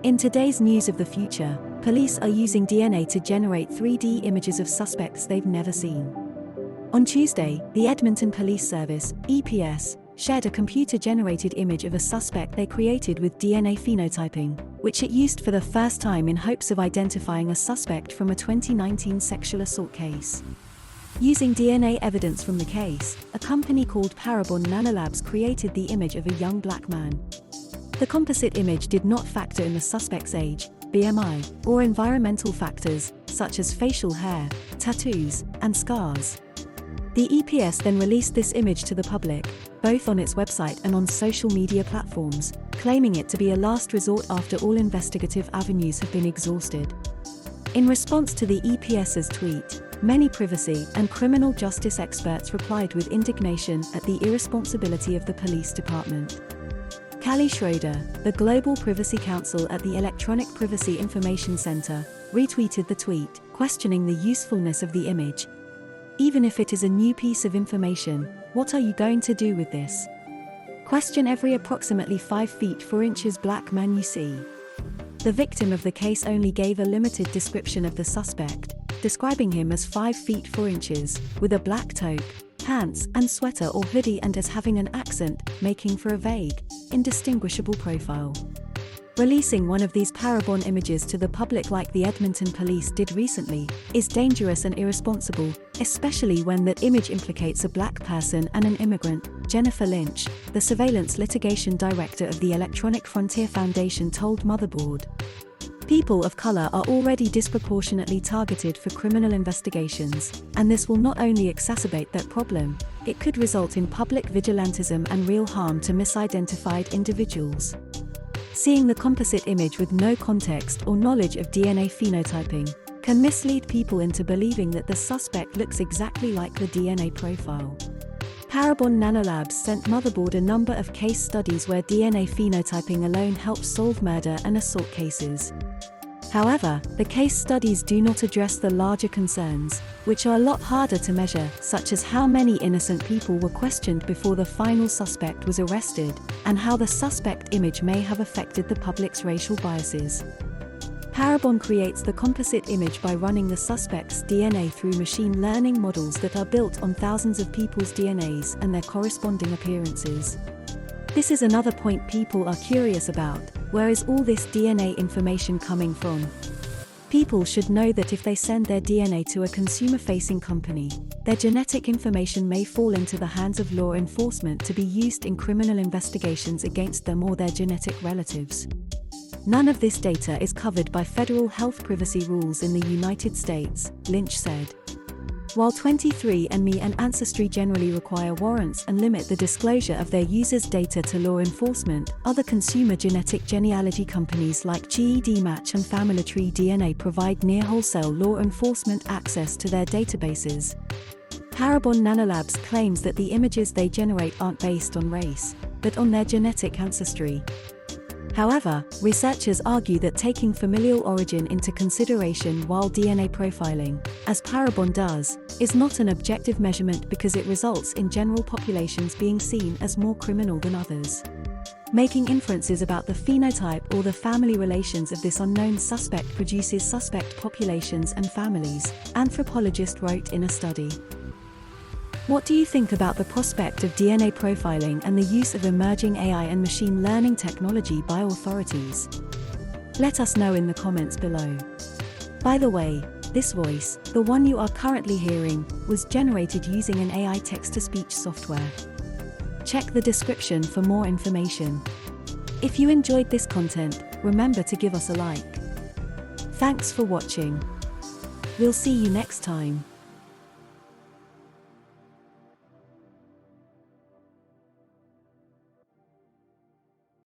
In today's news of the future, police are using DNA to generate 3D images of suspects they've never seen. On Tuesday, the Edmonton Police Service, EPS, shared a computer-generated image of a suspect they created with DNA phenotyping, which it used for the first time in hopes of identifying a suspect from a 2019 sexual assault case. Using DNA evidence from the case, a company called Parabon Nanolabs created the image of a young black man. The composite image did not factor in the suspect's age, BMI, or environmental factors, such as facial hair, tattoos, and scars. The EPS then released this image to the public, both on its website and on social media platforms, claiming it to be a last resort after all investigative avenues have been exhausted. In response to the EPS's tweet, many privacy and criminal justice experts replied with indignation at the irresponsibility of the police department. Callie Schroeder, the Global Privacy Counsel at the Electronic Privacy Information Center, retweeted the tweet, questioning the usefulness of the image. Even if it is a new piece of information, what are you going to do with this? Question every approximately 5 feet 4 inches black man you see. The victim of the case only gave a limited description of the suspect, describing him as 5 feet 4 inches, with a black toque, pants and sweater or hoodie, and as having an accent, making for a vague, indistinguishable profile. Releasing one of these Parabon images to the public like the Edmonton police did recently, is dangerous and irresponsible, especially when that image implicates a black person and an immigrant, Jennifer Lynch, the surveillance litigation director of the Electronic Frontier Foundation told Motherboard. People of color are already disproportionately targeted for criminal investigations, and this will not only exacerbate that problem, it could result in public vigilantism and real harm to misidentified individuals. Seeing the composite image with no context or knowledge of DNA phenotyping can mislead people into believing that the suspect looks exactly like the DNA profile. Parabon Nanolabs sent Motherboard a number of case studies where DNA phenotyping alone helps solve murder and assault cases. However, the case studies do not address the larger concerns, which are a lot harder to measure, such as how many innocent people were questioned before the final suspect was arrested, and how the suspect image may have affected the public's racial biases. Parabon creates the composite image by running the suspect's DNA through machine learning models that are built on thousands of people's DNAs and their corresponding appearances. This is another point people are curious about: where is all this DNA information coming from? People should know that if they send their DNA to a consumer-facing company, their genetic information may fall into the hands of law enforcement to be used in criminal investigations against them or their genetic relatives. None of this data is covered by federal health privacy rules in the United States, Lynch said. While 23andMe and Ancestry generally require warrants and limit the disclosure of their users' data to law enforcement, other consumer genetic genealogy companies like GEDmatch and FamilyTree DNA provide near-wholesale law enforcement access to their databases. Parabon Nanolabs claims that the images they generate aren't based on race, but on their genetic ancestry. However, researchers argue that taking familial origin into consideration while DNA profiling, as Parabon does, is not an objective measurement because it results in general populations being seen as more criminal than others. Making inferences about the phenotype or the family relations of this unknown suspect produces suspect populations and families, anthropologist wrote in a study. What do you think about the prospect of DNA profiling and the use of emerging AI and machine learning technology by authorities? Let us know in the comments below. By the way, this voice, the one you are currently hearing, was generated using an AI text-to-speech software. Check the description for more information. If you enjoyed this content, remember to give us a like. Thanks for watching. We'll see you next time.